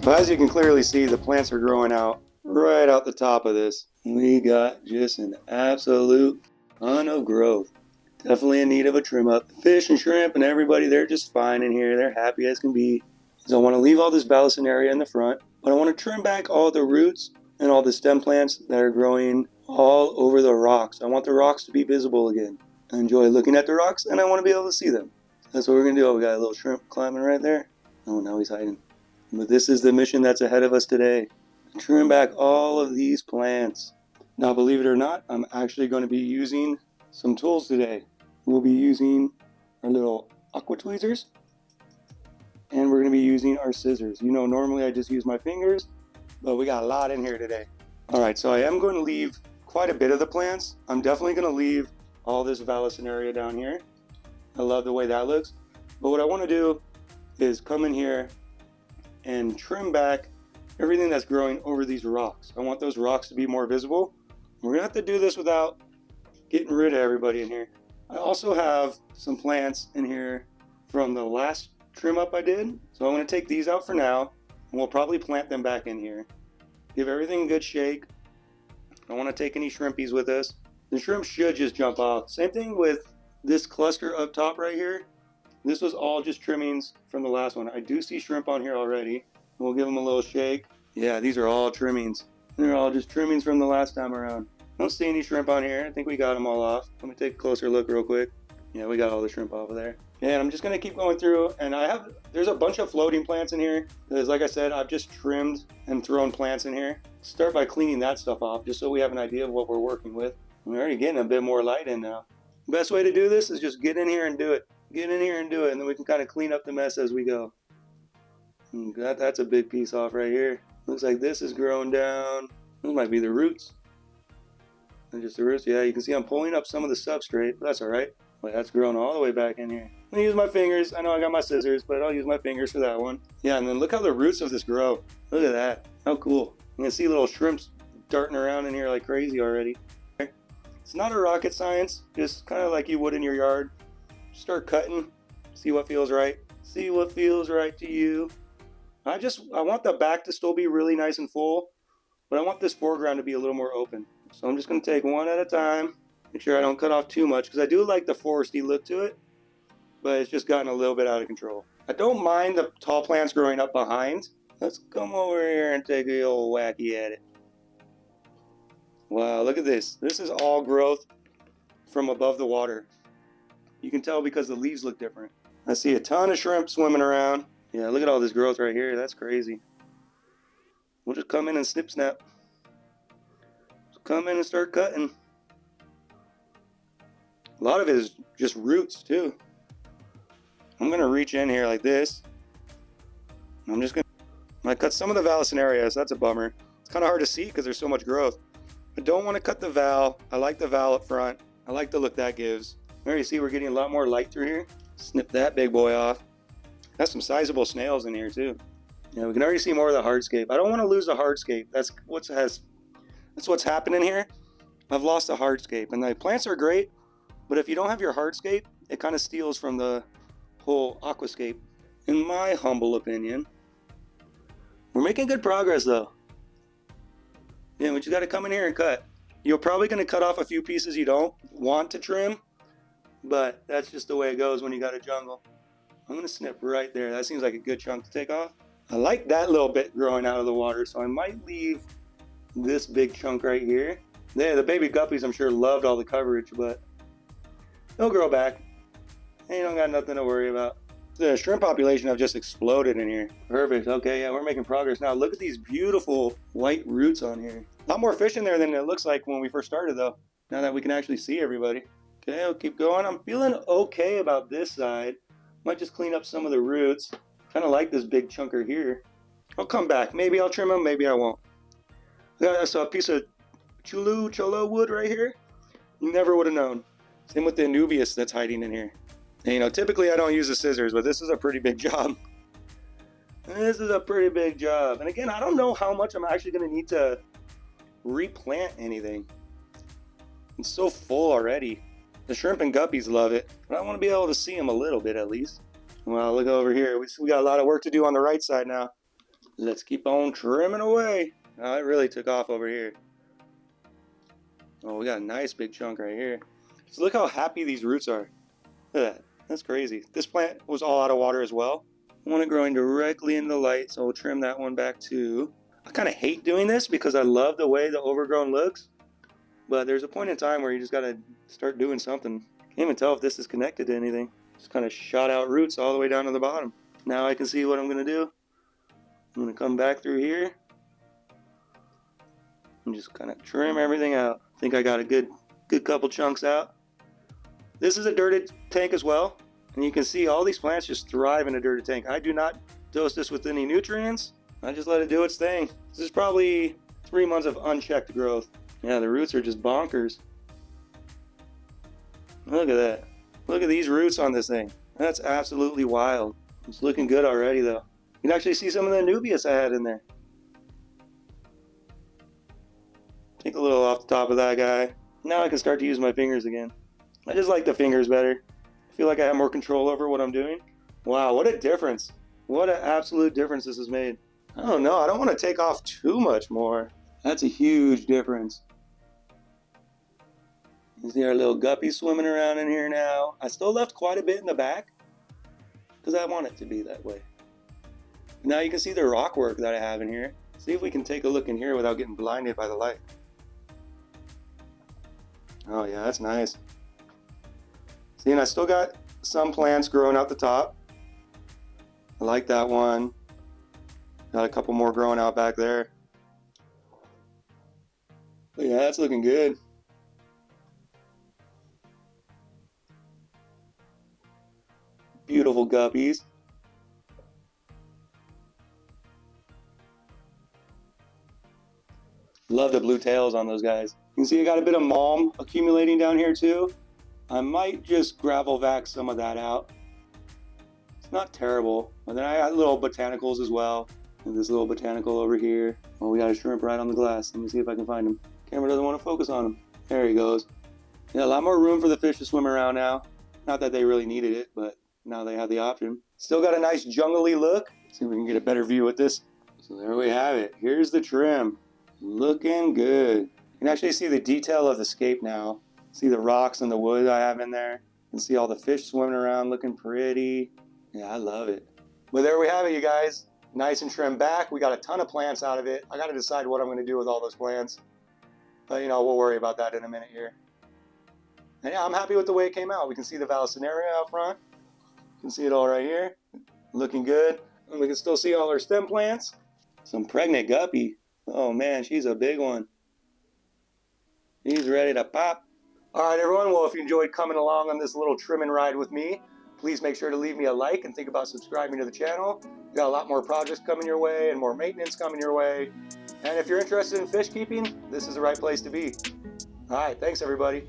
But as you can clearly see, the plants are growing out right out the top of this. We got just an absolute ton of growth. Definitely in need of a trim up. Fish and shrimp and everybody, they're just fine in here. They're happy as can be. So I want to leave all this balancing area in the front, but I want to trim back all the roots and all the stem plants that are growing all over the rocks. I want the rocks to be visible again. I enjoy looking at the rocks and I want to be able to see them. That's what we're going to do. We got a little shrimp climbing right there. Oh, now he's hiding. But this is the mission that's ahead of us today. Trim back all of these plants. Now, believe it or not, I'm actually going to be using some tools today. We'll be using our little aqua tweezers, and we're going to be using our scissors. You know, normally I just use my fingers, but we got a lot in here today. All right, so I am going to leave quite a bit of the plants. I'm definitely going to leave all this vallicin area down here. I love the way that looks. But what I want to do is come in here and trim back everything that's growing over these rocks. I want those rocks to be more visible. We're going to have to do this without getting rid of everybody in here. I also have some plants in here from the last trim up I did. So I'm going to take these out for now, and we'll probably plant them back in here. Give everything a good shake. I don't want to take any shrimpies with us. The shrimp should just jump off. Same thing with this cluster up top right here. This was all just trimmings from the last one. I do see shrimp on here already. We'll give them a little shake. Yeah, these are all trimmings. They're all just trimmings from the last time around. I don't see any shrimp on here. I think we got them all off. Let me take a closer look real quick. Yeah, we got all the shrimp off of there. And I'm just gonna keep going through, and there's a bunch of floating plants in here, because like I said, I've just trimmed and thrown plants in here. Start by cleaning that stuff off, just so we have an idea of what we're working with. We're already getting a bit more light in now. Best way to do this is just get in here and do it. Get in here and do it, and then we can kind of clean up the mess as we go. And that's a big piece off right here. Looks like this is growing down. Those might be the roots. And just the roots. Yeah, you can see I'm pulling up some of the substrate, but that's all right. Wait, that's growing all the way back in here. I'm gonna use my fingers. I know I got my scissors, but I'll use my fingers for that one. Yeah, and then look how the roots of this grow. Look at that. How cool. You can see little shrimps darting around in here like crazy already. It's not a rocket science, just kind of like you would in your yard. Start cutting, see what feels right. See what feels right to you. I want the back to still be really nice and full, but I want this foreground to be a little more open. So I'm just going to take one at a time. Make sure I don't cut off too much, because I do like the foresty look to it, but it's just gotten a little bit out of control. I don't mind the tall plants growing up behind. Let's come over here and take a old wacky at it. Wow, look at this. This is all growth from above the water. You can tell because the leaves look different. I see a ton of shrimp swimming around. Yeah, look at all this growth right here. That's crazy. We'll just come in and snip snap. Just come in and start cutting. A lot of it is just roots too. I'm going to reach in here like this. I'm just going to cut some of the vallicin areas. That's a bummer. It's kind of hard to see because there's so much growth. I don't want to cut the val. I like the val up front. I like the look that gives. There you see we're getting a lot more light through here. Snip that big boy off. Got some sizable snails in here too. Yeah, we can already see more of the hardscape. I don't want to lose the hardscape. That's what's happening here. I've lost the hardscape, and the plants are great, but if you don't have your hardscape, it kind of steals from the whole aquascape. In my humble opinion, we're making good progress though. Yeah, but you got to come in here and cut. You're probably going to cut off a few pieces you don't want to trim, but that's just the way it goes when you got a jungle. I'm going to snip right there. That seems like a good chunk to take off. I like that little bit growing out of the water, so I might leave this big chunk right here. Yeah, the baby guppies I'm sure loved all the coverage, but they'll grow back. And you don't got nothing to worry about. The shrimp population have just exploded in here. Perfect. Okay, yeah, we're making progress now. Look at these beautiful white roots on here. A lot more fish in there than it looks like when we first started though. Now that we can actually see everybody. Okay, I'll keep going. I'm feeling okay about this side. Might just clean up some of the roots. Kind of like this big chunker here. I'll come back. Maybe I'll trim them, maybe I won't. I saw a piece of cholo wood right here. You never would have known. Same with the enthusiast that's hiding in here. And, you know, typically I don't use the scissors, but this is a pretty big job. This is a pretty big job. And again, I don't know how much I'm actually going to need to replant anything. It's so full already. The shrimp and guppies love it, but I want to be able to see them a little bit at least. Well, look over here. We got a lot of work to do on the right side now. Let's keep on trimming away. Oh, it really took off over here. Oh, we got a nice big chunk right here. So look how happy these roots are. Look at that. That's crazy. This plant was all out of water as well. I want it growing directly in the light, so we'll trim that one back too. I kind of hate doing this because I love the way the overgrown looks. But there's a point in time where you just got to start doing something. Can't even tell if this is connected to anything. Just kind of shot out roots all the way down to the bottom. Now I can see what I'm going to do. I'm going to come back through here and just kind of trim everything out. I think I got a good couple chunks out. This is a dirted tank as well, and you can see all these plants just thrive in a dirted tank. I do not dose this with any nutrients. I just let it do its thing. This is probably 3 months of unchecked growth. Yeah, the roots are just bonkers. Look at that. Look at these roots on this thing. That's absolutely wild. It's looking good already though. You can actually see some of the enthusiast I had in there. Take a little off the top of that guy. Now I can start to use my fingers again. I just like the fingers better. I feel like I have more control over what I'm doing. Wow, what a difference. What an absolute difference this has made. I don't know, I don't want to take off too much more. That's a huge difference. You see our little guppy swimming around in here now. I still left quite a bit in the back because I want it to be that way. Now you can see the rock work that I have in here. See if we can take a look in here without getting blinded by the light. Oh yeah, that's nice. See, and I still got some plants growing out the top. I like that one. Got a couple more growing out back there. But yeah, that's looking good. Beautiful guppies. Love the blue tails on those guys. You can see I got a bit of malm accumulating down here too. I might just gravel vac some of that out. It's not terrible. But then I got little botanicals as well. And this little botanical over here. Oh, we got a shrimp right on the glass. Let me see if I can find him. Camera doesn't want to focus on him. There he goes. Yeah, a lot more room for the fish to swim around now. Not that they really needed it, but now they have the option. Still got a nice jungly look. Let's see if we can get a better view with this. So there we have it. Here's the trim. Looking good. You can actually see the detail of the scape now. See the rocks and the wood I have in there. You can see all the fish swimming around looking pretty. Yeah, I love it. But there we have it, you guys. Nice and trimmed back. We got a ton of plants out of it. I got to decide what I'm going to do with all those plants. But, you know, we'll worry about that in a minute here. And yeah, I'm happy with the way it came out. We can see the Vallisneria out front. You can see it all right here. Looking good. And we can still see all our stem plants. Some pregnant guppy. Oh man, she's a big one. She's ready to pop. All right, everyone. Well, if you enjoyed coming along on this little trimming ride with me, please make sure to leave me a like and think about subscribing to the channel. We got a lot more projects coming your way and more maintenance coming your way. And if you're interested in fish keeping, this is the right place to be. All right, thanks everybody.